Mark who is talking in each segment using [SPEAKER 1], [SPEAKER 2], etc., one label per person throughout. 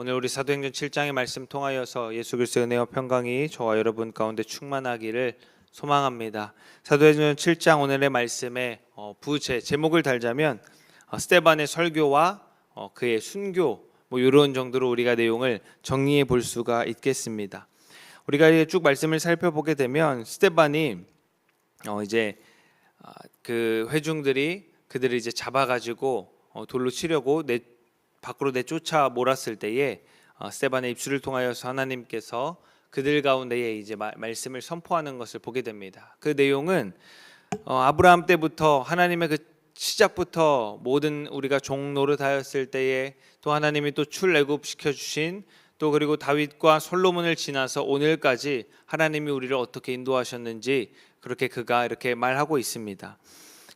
[SPEAKER 1] 오늘 우리 사도행전 7장의 말씀 통하여서 예수 그리스도의 은혜와 평강이 저와 여러분 가운데 충만하기를 소망합니다. 사도행전 7장 오늘의 말씀의 제목을 달자면 스데반의 설교와 그의 순교 이런 정도로 우리가 내용을 정리해 볼 수가 있겠습니다. 우리가 쭉 말씀을 살펴보게 되면 스데반이 이제 그 회중들이 그들을 이제 잡아가지고 돌로 치려고 밖으로 내쫓아 몰았을 때에 스데반의 입술을 통하여서 하나님께서 그들 가운데에 이제 말씀을 선포하는 것을 보게 됩니다. 그 내용은 아브라함 때부터 하나님의 그 시작부터 모든 우리가 종 노릇하였을 때에 또 하나님이 또 출애굽시켜 주신 또 그리고 다윗과 솔로몬을 지나서 오늘까지 하나님이 우리를 어떻게 인도하셨는지 그렇게 그가 이렇게 말하고 있습니다.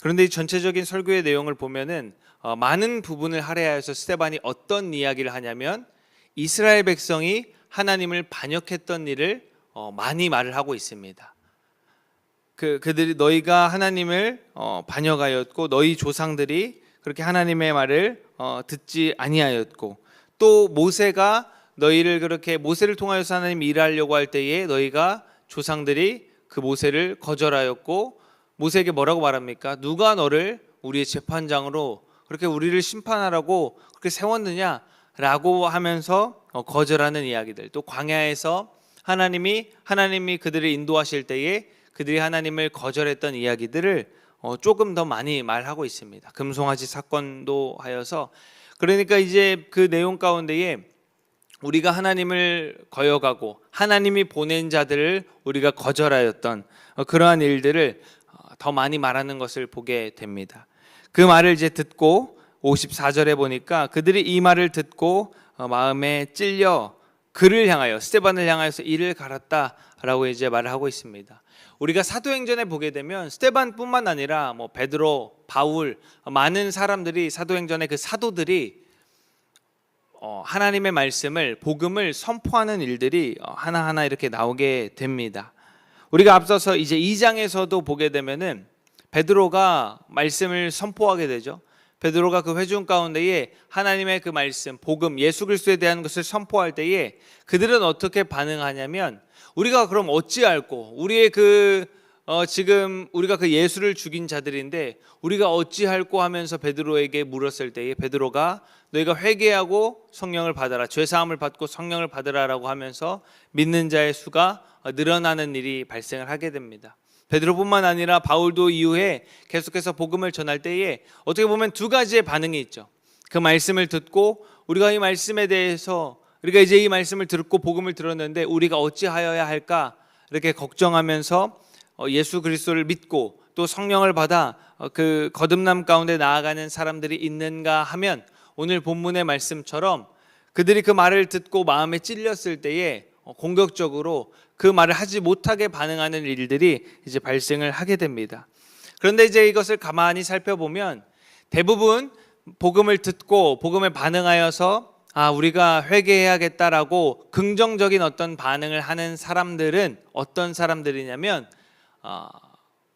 [SPEAKER 1] 그런데 이 전체적인 설교의 내용을 보면은 많은 부분을 할애하여서 스데반이 어떤 이야기를 하냐면 이스라엘 백성이 하나님을 반역했던 일을 많이 말을 하고 있습니다. 그들이 너희가 하나님을 반역하였고 너희 조상들이 그렇게 하나님의 말을 듣지 아니하였고 또 모세가 너희를 그렇게 모세를 통하여서 하나님이 일하려고 할 때에 너희가 조상들이 그 모세를 거절하였고 모세에게 뭐라고 말합니까? 누가 너를 우리의 재판장으로 그렇게 우리를 심판하라고 그렇게 세웠느냐라고 하면서 거절하는 이야기들, 또 광야에서 하나님이 그들을 인도하실 때에 그들이 하나님을 거절했던 이야기들을 조금 더 많이 말하고 있습니다. 금송아지 사건도 하여서 그러니까 이제 그 내용 가운데에 우리가 하나님을 거역하고 하나님이 보낸 자들을 우리가 거절하였던 그러한 일들을 더 많이 말하는 것을 보게 됩니다. 그 말을 이제 듣고 54절에 보니까 그들이 이 말을 듣고 마음에 찔려 그를 향하여 스데반을 향하여서 이를 갈았다라고 이제 말을 하고 있습니다. 우리가 사도행전에 보게 되면 스데반뿐만 아니라 베드로, 바울 많은 사람들이 사도행전의 그 사도들이 하나님의 말씀을 복음을 선포하는 일들이 하나하나 이렇게 나오게 됩니다. 우리가 앞서서 이제 2장에서도 보게 되면은 베드로가 말씀을 선포하게 되죠. 베드로가 그 회중 가운데에 하나님의 그 말씀, 복음, 예수 그리스도에 대한 것을 선포할 때에 그들은 어떻게 반응하냐면 우리가 그럼 어찌할꼬 우리의 지금 우리가 그 예수를 죽인 자들인데 우리가 어찌할꼬 하면서 베드로에게 물었을 때에 베드로가 너희가 회개하고 성령을 받아라, 죄사함을 받고 성령을 받으라라고 하면서 믿는 자의 수가 늘어나는 일이 발생을 하게 됩니다. 베드로뿐만 아니라 바울도 이후에 계속해서 복음을 전할 때에 어떻게 보면 두 가지의 반응이 있죠. 그 말씀을 듣고 우리가 이 말씀에 대해서 우리가 이제 이 말씀을 듣고 복음을 들었는데 우리가 어찌하여야 할까 이렇게 걱정하면서 예수 그리스도를 믿고 또 성령을 받아 그 거듭남 가운데 나아가는 사람들이 있는가 하면 오늘 본문의 말씀처럼 그들이 그 말을 듣고 마음에 찔렸을 때에 공격적으로 그 말을 하지 못하게 반응하는 일들이 이제 발생을 하게 됩니다. 그런데 이제 이것을 가만히 살펴보면 대부분 복음을 듣고 복음에 반응하여서 우리가 회개해야겠다라고 긍정적인 어떤 반응을 하는 사람들은 어떤 사람들이냐면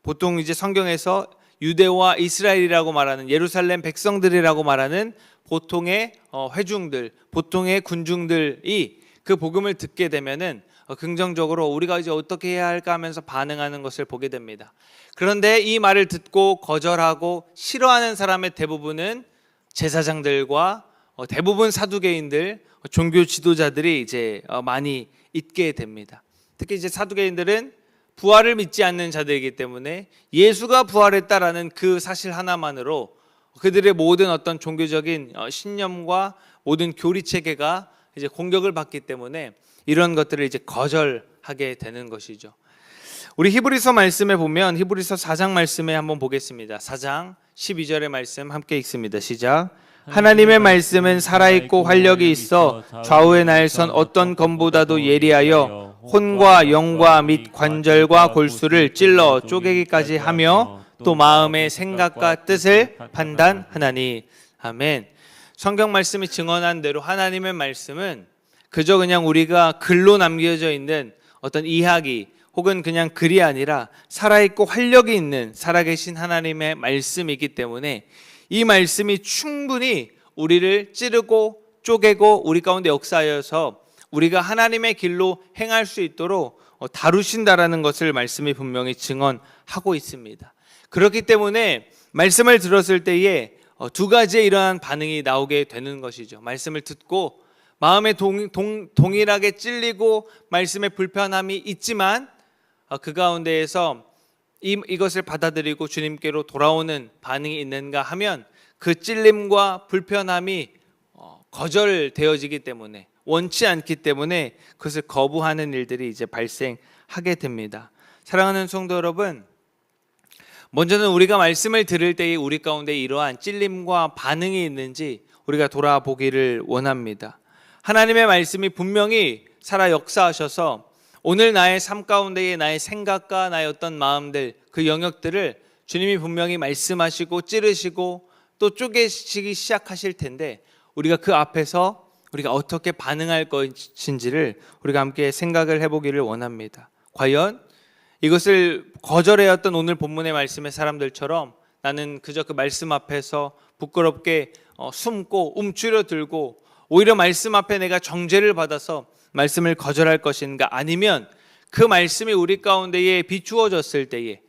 [SPEAKER 1] 보통 이제 성경에서 유대와 이스라엘이라고 말하는 예루살렘 백성들이라고 말하는 보통의 회중들, 보통의 군중들이 그 복음을 듣게 되면은 긍정적으로 우리가 이제 어떻게 해야 할까 하면서 반응하는 것을 보게 됩니다. 그런데 이 말을 듣고 거절하고 싫어하는 사람의 대부분은 제사장들과 대부분 사두개인들, 종교 지도자들이 이제 많이 있게 됩니다. 특히 이제 사두개인들은 부활을 믿지 않는 자들이기 때문에 예수가 부활했다라는 그 사실 하나만으로 그들의 모든 어떤 종교적인 신념과 모든 교리 체계가 이제 공격을 받기 때문에 이런 것들을 이제 거절하게 되는 것이죠. 우리 히브리서 말씀에 보면 히브리서 4장 말씀에 한번 보겠습니다. 4장 12절의 말씀 함께 읽습니다. 시작. 하나님의 말씀은 살아있고 활력이 있어 좌우의 날선 어떤 검보다도 예리하여 혼과 영과 및 관절과 골수를 찔러 쪼개기까지 하며 또 마음의 생각과 뜻을 판단하나니. 아멘. 성경 말씀이 증언한 대로 하나님의 말씀은 그저 그냥 우리가 글로 남겨져 있는 어떤 이야기 혹은 그냥 글이 아니라 살아있고 활력이 있는 살아계신 하나님의 말씀이기 때문에 이 말씀이 충분히 우리를 찌르고 쪼개고 우리 가운데 역사하여서 우리가 하나님의 길로 행할 수 있도록 다루신다라는 것을 말씀이 분명히 증언하고 있습니다. 그렇기 때문에 말씀을 들었을 때에 두 가지의 이러한 반응이 나오게 되는 것이죠. 말씀을 듣고 마음에 동일하게 찔리고 말씀에 불편함이 있지만 그 가운데에서 이것을 받아들이고 주님께로 돌아오는 반응이 있는가 하면 그 찔림과 불편함이 거절되어지기 때문에, 원치 않기 때문에 그것을 거부하는 일들이 이제 발생하게 됩니다. 사랑하는 성도 여러분, 먼저는 우리가 말씀을 들을 때에 우리 가운데 이러한 찔림과 반응이 있는지 우리가 돌아보기를 원합니다. 하나님의 말씀이 분명히 살아 역사하셔서 오늘 나의 삶 가운데의 나의 생각과 나의 어떤 마음들, 그 영역들을 주님이 분명히 말씀하시고 찌르시고 또 쪼개시기 시작하실 텐데, 우리가 그 앞에서 우리가 어떻게 반응할 것인지를 우리가 함께 생각을 해보기를 원합니다. 과연 이것을 거절해왔던 오늘 본문의 말씀의 사람들처럼 나는 그저 그 말씀 앞에서 부끄럽게 숨고 움츠러들고 오히려 말씀 앞에 내가 정죄를 받아서 말씀을 거절할 것인가, 아니면 그 말씀이 우리 가운데에 비추어졌을 때에,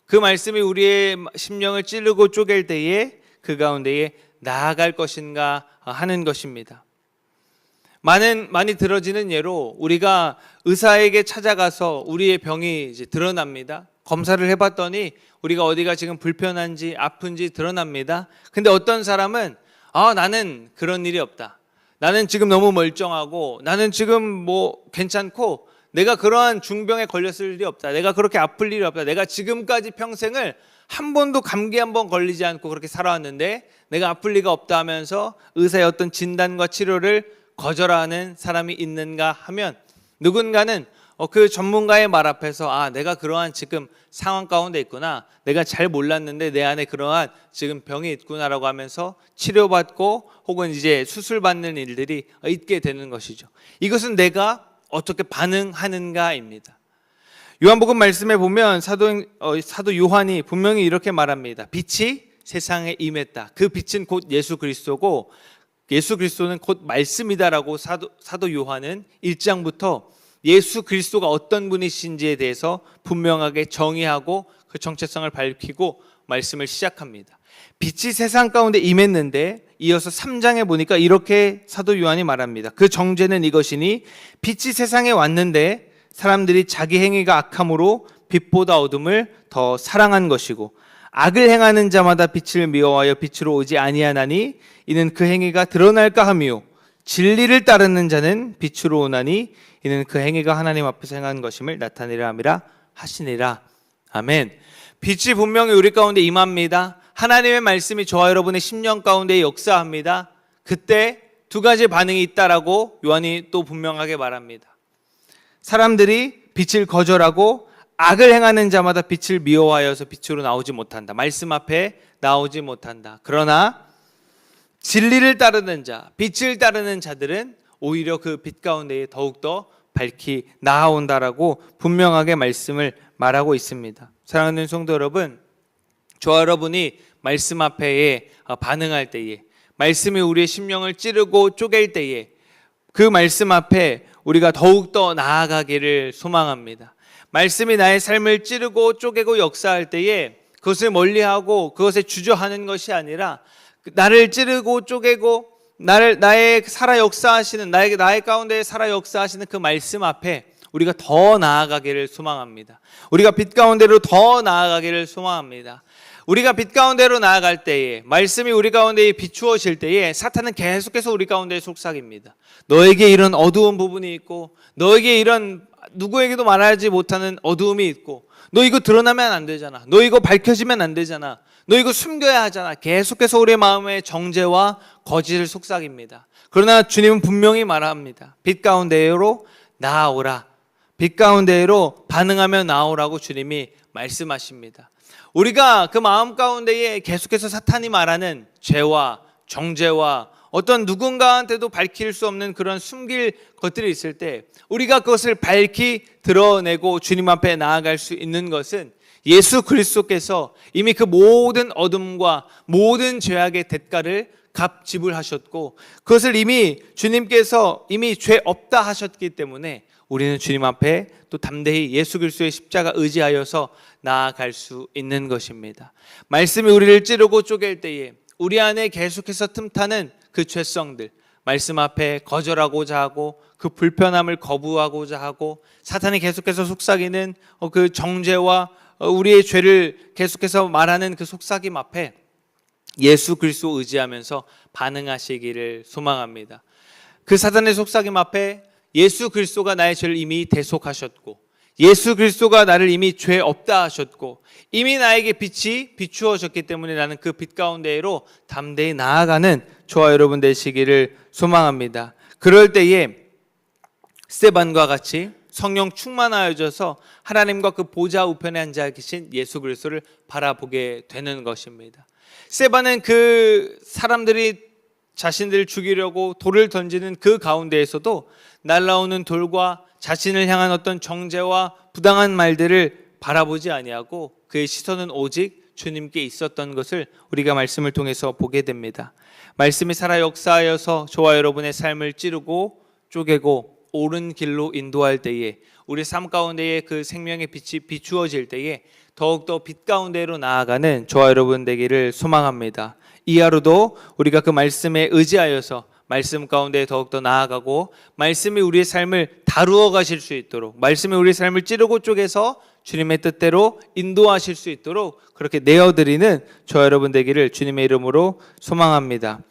[SPEAKER 1] 그 말씀이 우리의 심령을 찌르고 쪼갤 때에 그 가운데에 나아갈 것인가 하는 것입니다. 많이 들어지는 예로 우리가 의사에게 찾아가서 우리의 병이 이제 드러납니다. 검사를 해봤더니 우리가 어디가 지금 불편한지 아픈지 드러납니다. 근데 어떤 사람은 나는 그런 일이 없다, 나는 지금 너무 멀쩡하고 나는 지금 뭐 괜찮고 내가 그러한 중병에 걸렸을 일이 없다, 내가 그렇게 아플 일이 없다, 내가 지금까지 평생을 한 번도 감기 한 번 걸리지 않고 그렇게 살아왔는데 내가 아플 리가 없다 하면서 의사의 어떤 진단과 치료를 거절하는 사람이 있는가 하면, 누군가는 그 전문가의 말 앞에서 내가 그러한 지금 상황 가운데 있구나, 내가 잘 몰랐는데 내 안에 그러한 지금 병이 있구나라고 하면서 치료받고 혹은 이제 수술받는 일들이 있게 되는 것이죠. 이것은 내가 어떻게 반응하는가입니다. 요한복음 말씀에 보면 사도 요한이 분명히 이렇게 말합니다. 빛이 세상에 임했다. 그 빛은 곧 예수 그리스도고 예수 그리스도는 곧 말씀이다라고 사도 요한은 1장부터 예수 그리스도가 어떤 분이신지에 대해서 분명하게 정의하고 그 정체성을 밝히고 말씀을 시작합니다. 빛이 세상 가운데 임했는데 이어서 3장에 보니까 이렇게 사도 요한이 말합니다. 그 정죄는 이것이니 빛이 세상에 왔는데 사람들이 자기 행위가 악함으로 빛보다 어둠을 더 사랑한 것이고 악을 행하는 자마다 빛을 미워하여 빛으로 오지 아니하나니 이는 그 행위가 드러날까 함이요 진리를 따르는 자는 빛으로 오나니 이는 그 행위가 하나님 앞에서 행한 것임을 나타내려 함이라 하시니라. 아멘. 빛이 분명히 우리 가운데 임합니다. 하나님의 말씀이 저와 여러분의 심령 가운데 역사합니다. 그때 두 가지 반응이 있다라고 요한이 또 분명하게 말합니다. 사람들이 빛을 거절하고 악을 행하는 자마다 빛을 미워하여서 빛으로 나오지 못한다. 말씀 앞에 나오지 못한다. 그러나 진리를 따르는 자, 빛을 따르는 자들은 오히려 그 빛 가운데에 더욱더 밝히 나아온다라고 분명하게 말씀을 말하고 있습니다. 사랑하는 성도 여러분, 저와 여러분이 말씀 앞에 반응할 때에, 말씀이 우리의 심령을 찌르고 쪼갤 때에 그 말씀 앞에 우리가 더욱더 나아가기를 소망합니다. 말씀이 나의 삶을 찌르고 쪼개고 역사할 때에 그것을 멀리하고 그것에 주저하는 것이 아니라 나를 찌르고 쪼개고 나의 살아 역사하시는 나의 가운데 살아 역사하시는 그 말씀 앞에 우리가 더 나아가기를 소망합니다. 우리가 빛 가운데로 더 나아가기를 소망합니다. 우리가 빛 가운데로 나아갈 때에, 말씀이 우리 가운데에 비추어질 때에 사탄은 계속해서 우리 가운데에 속삭입니다. 너에게 이런 어두운 부분이 있고, 너에게 이런 누구에게도 말하지 못하는 어두움이 있고, 너 이거 드러나면 안 되잖아, 너 이거 밝혀지면 안 되잖아, 너 이거 숨겨야 하잖아. 계속해서 우리의 마음에 정죄와 거짓을 속삭입니다. 그러나 주님은 분명히 말합니다. 빛 가운데로 나아오라, 빛 가운데로 반응하며 나오라고 주님이 말씀하십니다. 우리가 그 마음 가운데에 계속해서 사탄이 말하는 죄와 정죄와 어떤 누군가한테도 밝힐 수 없는 그런 숨길 것들이 있을 때 우리가 그것을 밝히 드러내고 주님 앞에 나아갈 수 있는 것은 예수 그리스도께서 이미 그 모든 어둠과 모든 죄악의 대가를 값 지불하셨고 그것을 이미 주님께서 이미 죄 없다 하셨기 때문에 우리는 주님 앞에 또 담대히 예수 그리스도의 십자가 의지하여서 나아갈 수 있는 것입니다. 말씀이 우리를 찌르고 쪼갤 때에 우리 안에 계속해서 틈타는 그 죄성들, 말씀 앞에 거절하고자 하고 그 불편함을 거부하고자 하고 사탄이 계속해서 속삭이는 그 정죄와 우리의 죄를 계속해서 말하는 그 속삭임 앞에 예수 그리스도 의지하면서 반응하시기를 소망합니다. 그 사탄의 속삭임 앞에 예수 그리스도가 나의 죄를 이미 대속하셨고 예수 그리스도가 나를 이미 죄 없다 하셨고 이미 나에게 빛이 비추어졌기 때문에 나는 그 빛 가운데로 담대히 나아가는 저와 여러분 되시기를 소망합니다. 그럴 때에 스데반과 같이 성령 충만하여져서 하나님과 그 보좌 우편에 앉아 계신 예수 그리스도를 바라보게 되는 것입니다. 스데반은 그 사람들이 자신들을 죽이려고 돌을 던지는 그 가운데에서도 날라오는 돌과 자신을 향한 어떤 정죄와 부당한 말들을 바라보지 아니하고 그의 시선은 오직 주님께 있었던 것을 우리가 말씀을 통해서 보게 됩니다. 말씀이 살아 역사하여서 저와 여러분의 삶을 찌르고 쪼개고 옳은 길로 인도할 때에 우리 삶 가운데에 그 생명의 빛이 비추어질 때에 더욱더 빛 가운데로 나아가는 저와 여러분 되기를 소망합니다. 이 하루도 우리가 그 말씀에 의지하여서 말씀 가운데 더욱더 나아가고 말씀이 우리의 삶을 다루어 가실 수 있도록 말씀이 우리의 삶을 찌르고 쪼개서 주님의 뜻대로 인도하실 수 있도록 그렇게 내어드리는 저와 여러분 되기를 주님의 이름으로 소망합니다.